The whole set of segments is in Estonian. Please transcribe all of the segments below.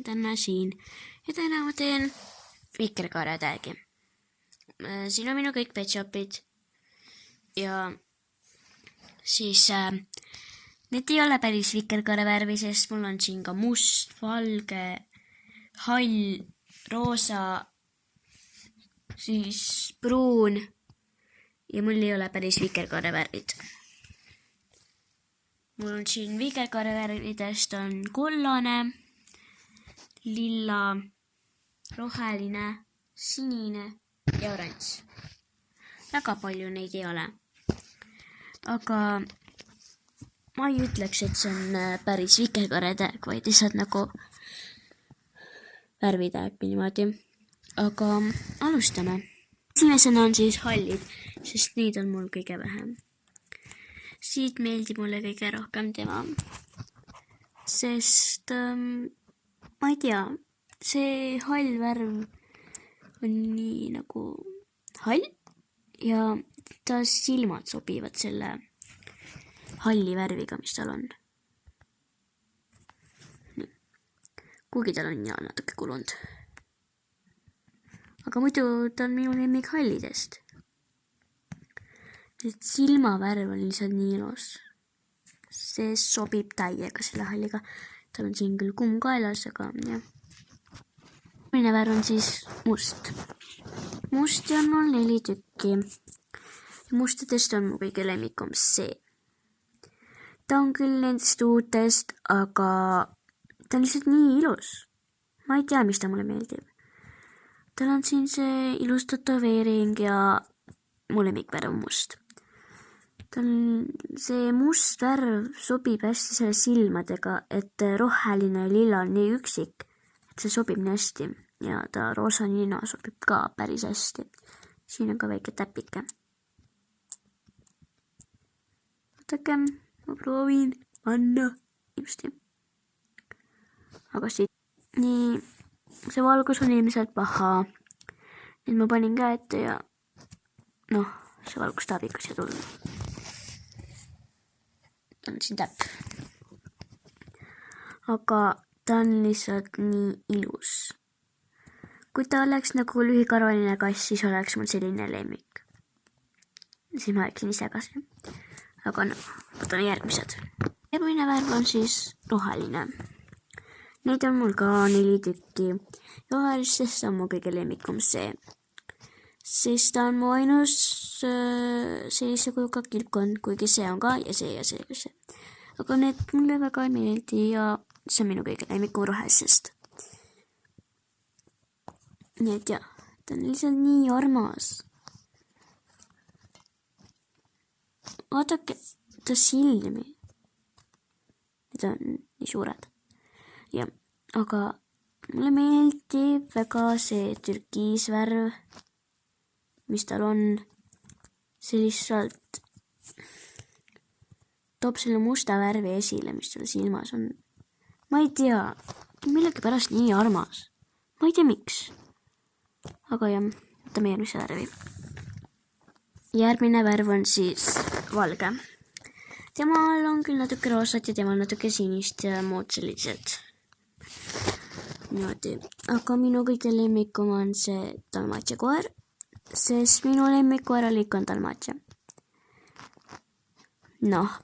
Tänään siin. Ja tänään mä teen vikerkaarejatääkin. Siinä on minun kõik pet shopid. Ja siis need ei ole päris vikerkaarevärvi, sest mul on siin ka must, valge, hall, roosa, siis pruun. Ja mul ei ole päris vikerkaarevärvid. Mul on siin vikerkaarevärvidest on kollane, lilla, roheline, sinine ja oranž. Väga palju neid ei ole. Aga ma ei ütleks, et see on päris vikerkaaretääg, vaid lihtsalt nagu värvitääg niimoodi. Aga alustame. Esimesena on siis hallid, sest neid on mul kõige vähem. Siit meeldib mulle kõige rohkem tema. Sest ma ei tea, see hall värv on nii nagu hall ja ta silmad sobivad selle halli värviga, mis tal on. Kuigi tal on natuke kulunud. Aga muidu ta on minu lemmik hallidest. Silmavärv on lihtsalt nii ilus. See sobib täiega selle halliga. Tal on siin küll kumm kaelas, aga jah. Mine värv on siis must. Musti on mul 4 tükki. Mustadest on mu kõige lemmikum see. Ta on küll nendest uutest, aga ta on lihtsalt nii ilus. Ma ei tea, mis ta mulle meeldib. Tal on siin see ilus tätoveering ja mu lemmikvärv on must. See must värv sobib hästi selle silmadega, et roheline ja lilla on nii üksik, et see sobib nii hästi ja ta roosa nina sobib ka päris hästi. Siin on ka väike täpike. Vaadake, ma proovin panna ilmsti. Aga siit nii, see valgus on ilmselt paha. Nüüd ma panin käe ette ja see valgus tahab ikka siia tulla. Ta on siin täpp. Aga ta on lihtsalt nii ilus. Kui ta oleks nagu lühikarvaline kass, siis oleks mul selline lemmik. Siis ma oleksin ise kasi. Aga võtame järgmised. Järgmine värv on siis roheline. Neid on mul ka 4 tükki. Rohelistest on mu kõige lemmikum see. Siis ta on mu ainus sellise kujuga kilpkond, kuigi see on ka ja see. Aga need mulle väga ei meeldi ja see on minu kõige lemmikum rohelisest. Nii et jah, ta on lihtsalt nii armas. Vaadake, ta silmi. Need on nii suured. Ja, aga mulle meeldib väga see türkiisvärv, mis tal on. See lihtsalt toob selle musta värvi esile, mis tal silmas on. Ma ei tea, millegi pärast nii armas. Ma ei tea, miks. Aga jah, võtame järgmise värvi. Järgmine värv on siis valge. Temal on küll natuke roosat ja temal natuke sinist ja muud sellised. Niimoodi. Aga minu kõige lemmikum on see dalmatia koer, sest minu lemmikkoeralik on dalmatia.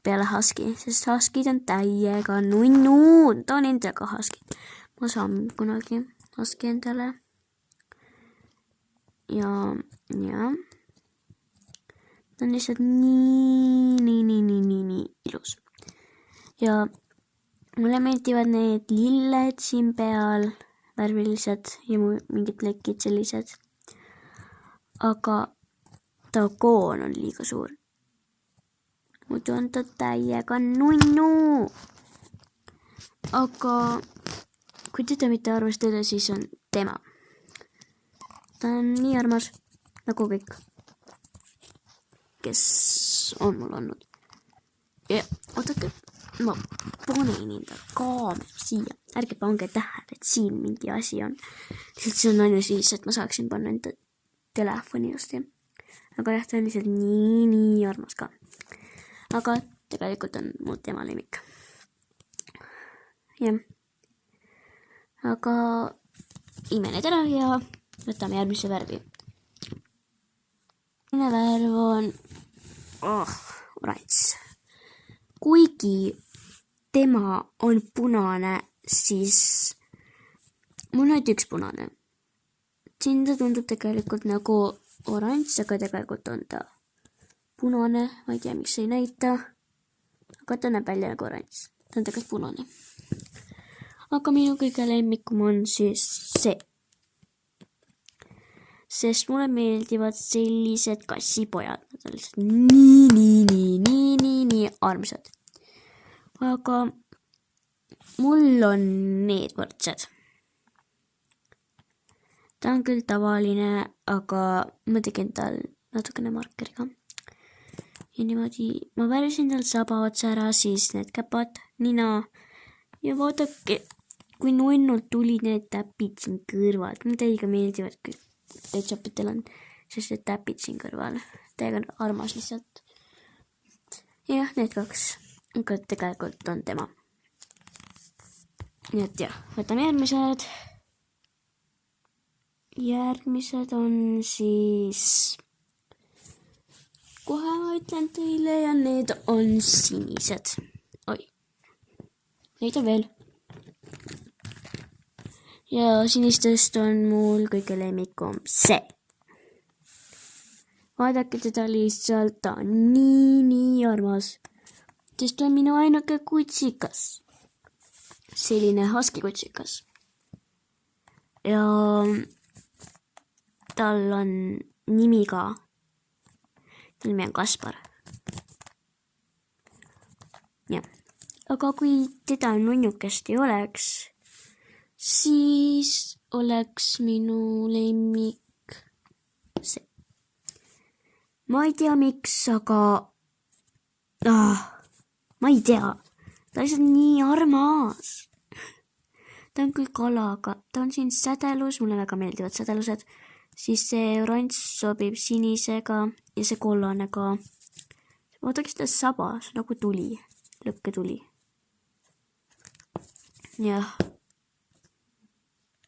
Peale husky, sest huskid on täiega nunnu. Ta on endaga huskid. Ma saan kunagi husky endale. Ja. Ta on lihtsalt nii ilus. Ja mulle meeldivad need lilled siin peal, värvilised ja mingid plekid sellised. Aga ta koon on liiga suur. Muidu on ta täiega nunnu. Aga kui teda mitte arvestada, siis on tema. Ta on nii armas nagu kõik, kes on mul olnud. Ja ootake, ma panen enda kaamera siia. Ärge pange tähele, et siin mingi asi on. Lihtsalt see on ainus viis, et ma saaksin panna enda telefoni just. Aga jah, ta on lihtsalt nii armas ka. Aga tegelikult on mul tema lemmik. Jah. Aga ime need ära ja võtame järgmise värvi. Järgmine värv on oranž. Kuigi tema on punane, siis mul on üks punane. Siin ta tundub tegelikult nagu oranž, aga tegelikult on ta punane. Ma ei tea, miks ei näita. Aga ta näeb välja nagu oranž. Ta on tegelikult punane. Aga minu kõige lemmikum on siis see. Sest mulle meeldivad sellised kassipojad. Nad on lihtsalt nii armsad. Aga mul on need võrdsed. Ta on küll tavaline, aga ma tegin tal natukene markeriga. Ja niimoodi ma värvisin tal saba otsa ära, siis need käpad, nina. Ja vaadake, kui nunnult tuli need täpid siin kõrval. Mulle täiega meeldivad, kui ketšupitel on sellised täpid siin kõrval. Täiega armas lihtsalt. Jah, need kaks. Aga tegelikult on tema. Nii et jah, võtame järgmised. Järgmised on siis, kohe ma ütlen teile, ja need on sinised. Oi, neid on veel. Ja sinistest on mul kõige lemmikum see. Vaadake teda lihtsalt, ta on nii armas. Sest ta on minu ainuke kutsikas. Selline husky kutsikas. Ja tal on nimi ka. Ta nimi on Kaspar. Ja. Aga kui teda nunnukest ei oleks, siis oleks minu lemmik see. Ma ei tea miks, aga ma ei tea. Ta on lihtsalt nii armas. Ta on küll kala, aga ta on siin sädelus. Mulle väga meeldivad sädelused. Siis see oranž sobib sinisega ja see kollane ka. Vaadake seda saba, see nagu tuli. Lõkketuli. Jah.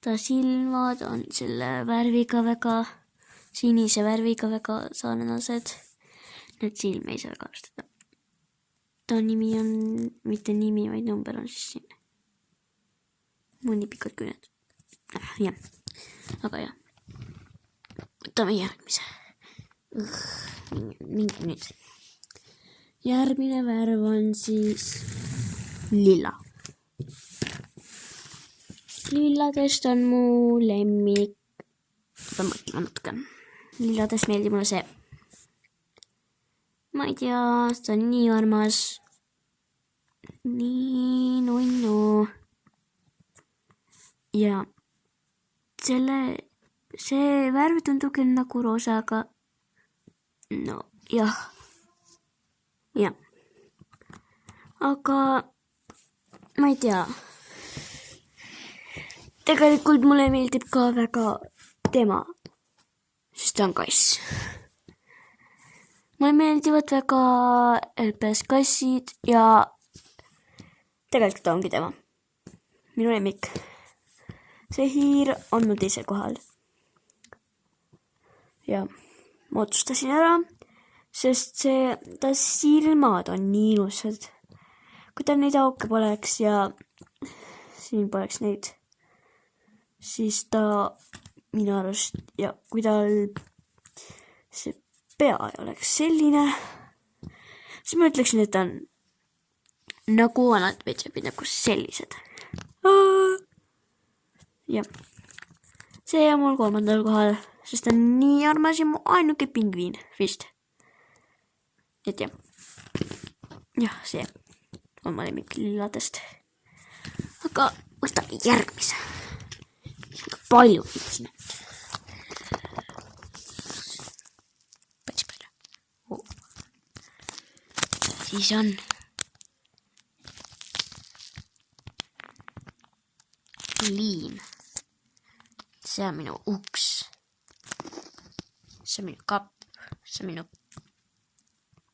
Ta silmad on selle värviga väga, sinise värviga väga sarnased. Need silme ei saa väga arvestada. Ta nimi on, mitte nimi, vaid number on siis siin. Mul nii pikad küüned. Jah, aga jah. Võtame järgmise. Mingi nüüd. Järgmine värv on siis lilla. Lilladest on mu lemmik. Ma mõtlen natuke. Lilladest meeldib mulle see. Ma ei tea, ta on nii armas. Nii nunnu. Ja see värv tundub küll nagu roosa, aga no jah. Jah. Aga ma ei tea. Tegelikult mulle meeldib ka väga tema, sest ta on kass. Mulle meeldivad väga LPS kassid ja tegelikult ta ongi tema. Minu lemmik. See hiir on mul teisel kohal. Ja ma otsustasin ära, sest ta silmad on nii ilusad. Kui tal neid auke poleks ja siin poleks neid, siis ta minu arust, ja kui tal see pea ei oleks selline, siis ma ütleksin, et ta on nagu vanad petšapid, nagu sellised. Jah, see on mul 3. kohal, sest ta on nii armas ja mu ainuke pingviin vist. Et jah, see on ma lemmik lilladest. Aga võtame järgmise. Palju siin. Päris palju. Siis on liim. See on minu uks. See on minu kapp. See on minu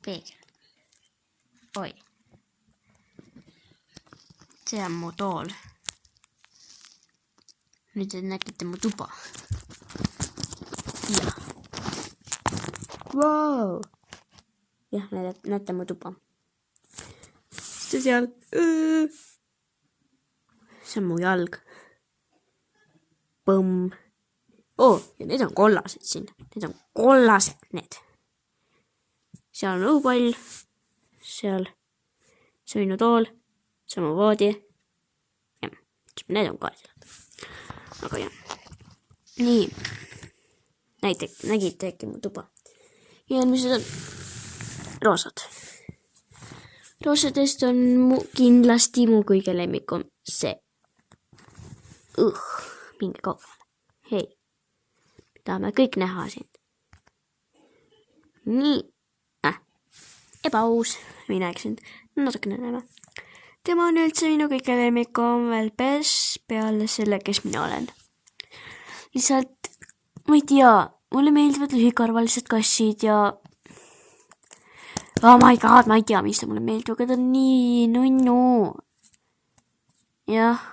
peegel. Oi. See on mu tool. Nyt te näkitte mu tupa. Ja. Wow! Ja näette mu tupa. Sitten siellä. Se on mu jalg. Põmm. Ja need on kollased siin. Need on kollased need. Seal on õupall. Seal sõinutool. See on mu voodi. Ja, need on ka seal. Aga jah. Nii. Nägite äkki mu tuba. Ja mis on roosad. Roosadest on kindlasti mu kõige lemmikum see. Minge kaugemale. Hei. Tahame kõik näha sind. Nii. Ebaaus. Mina eksin. Natukene näeme. Tema on üldse minu kõige lemmikum veel peale selle, kes mina olen. Lihtsalt, ma ei tea, mulle meeldivad lühikarvalised kassid ja oh my god, ma ei tea, mis ta mulle meeldib, aga ta on nii nunnu. Jah.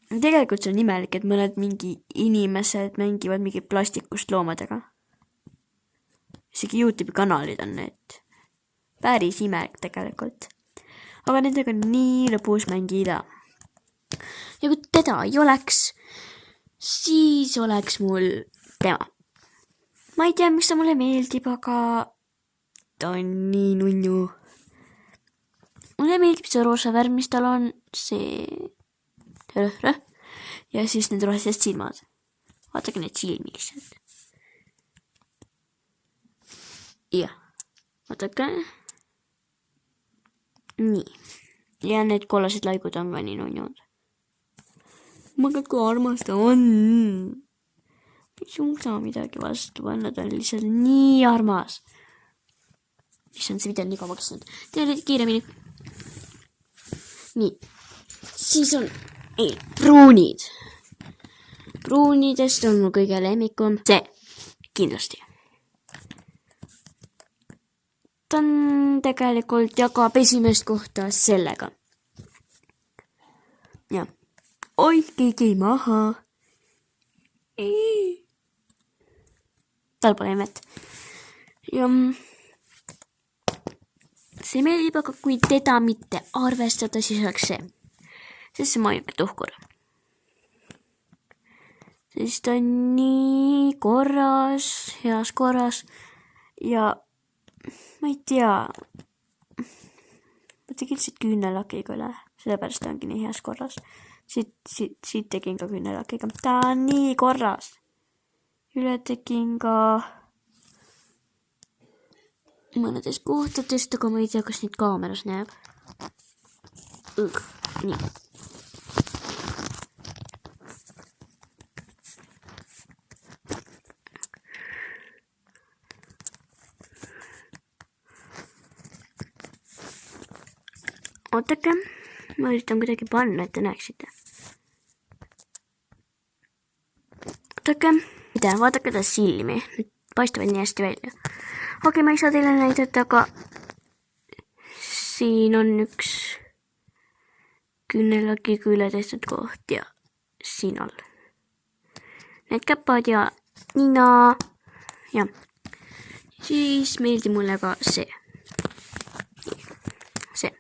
Tegelikult see on imelik, et mõned mingi inimesed mängivad mingi plastikust loomadega. Isegi YouTube'i kanalid on need. Päris imelik tegelikult. Aga nendega on nii lõbus mängida. Ja kui teda ei oleks, siis oleks mul tema. Ma ei tea, mis ta mulle meeldib, aga ta on nii nunnu. Mulle meeldib see roosa värv, mis tal on, see rõh. Ja siis need rohelised silmad. Vaadake need silmi lihtsalt. Jah, vaadake. Nii. Ja need kollased laigud on ka nii nunnud. Ma kui armas ta on. Ei suuda midagi vastu panna, ta on lihtsalt nii armas. Mis on see video nii kaua kestnud. Teile kiiremini. Nii. Siis on pruunid. Pruunidest on mu kõige lemmikum see. Kindlasti. Ta on tegelikult jagab esimest kohta sellega. Ja. Oi, keegi maha. Tal pole imet. Ja see meeldib, aga kui teda mitte arvestada, siis oleks see. Sest see on ainuke tuhkur. Sest ta on nii korras, heas korras. Ja ma ei tea. Ma tegin siit küünelakiga üle. Sellepärast ta ongi nii heas korras. Siit tegin ka küünelakiga. Ta on nii korras. Üle tegin ka mõnedes kohtadest, aga ma ei tea, kas neid kaameras näeb. Nii. Ootake, ma üritan kuidagi panna, et te näeksite. Ootake, vaadake ta silmi. Nüüd paistavad nii hästi välja. Okei, ma ei saa teile näidata, aga siin on üks küünelakiga üle tehtud koht ja siin all. Need käpad ja nina. Ja siis meeldib mulle ka see. See.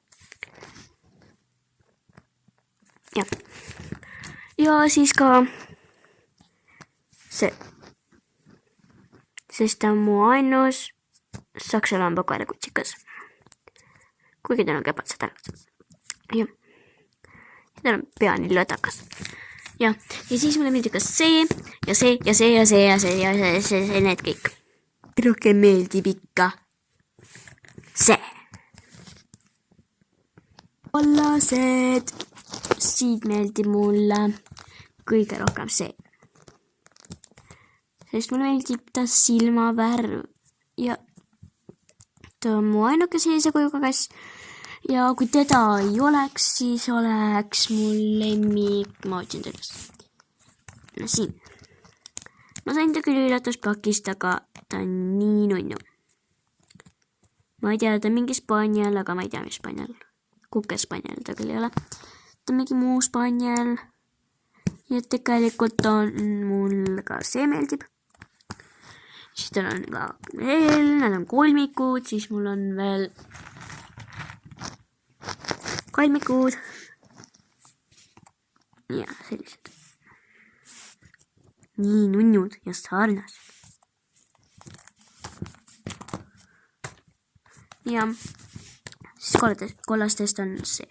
Ja siis ka see. Sest ta on mu ainus saksa lambakoerakutsikas. Kuigi tal on käpad sädalad. Ja tal on pea nii lödakas. Ja siis mulle meeldib ka see ja see ja see ja see ja see ja see need kõik. Rohkem meeldib ikka see. Kollased. Siit meeldib mulle kõige rohkem see. Sest mulle meeldib ta silmavärv ja ta on mu ainuke sellise kujuga kass. Ja kui teda ei oleks, siis oleks mul lemmik, ma otsin sellest. Siin. Ma sain ta küll üllatuspakist, aga ta on nii nunnu. Ma ei tea, ta on mingi spanjal, aga ma ei tea, mis spanjal. Kukespanjal ta küll ei ole. Ta on mingi muu spanjal. ja tegelikult on mul ka see meeldib. Siis tal on ka veel, nad on kolmikud, siis mul on veel kolmikud. Ja sellised. Nii nunnud ja sarnased. Ja siis kollastest on see.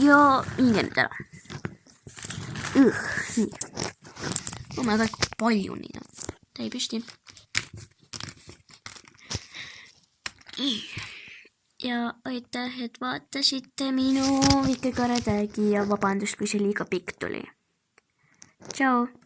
Ja minge nüüd ära. Nii. Oh my god, kui palju neid on. Ta ei püsti. Ja aitäh, et vaatasite minu Vikerkaare tagi ja vabandust, kui see liiga pikk tuli. Tšau!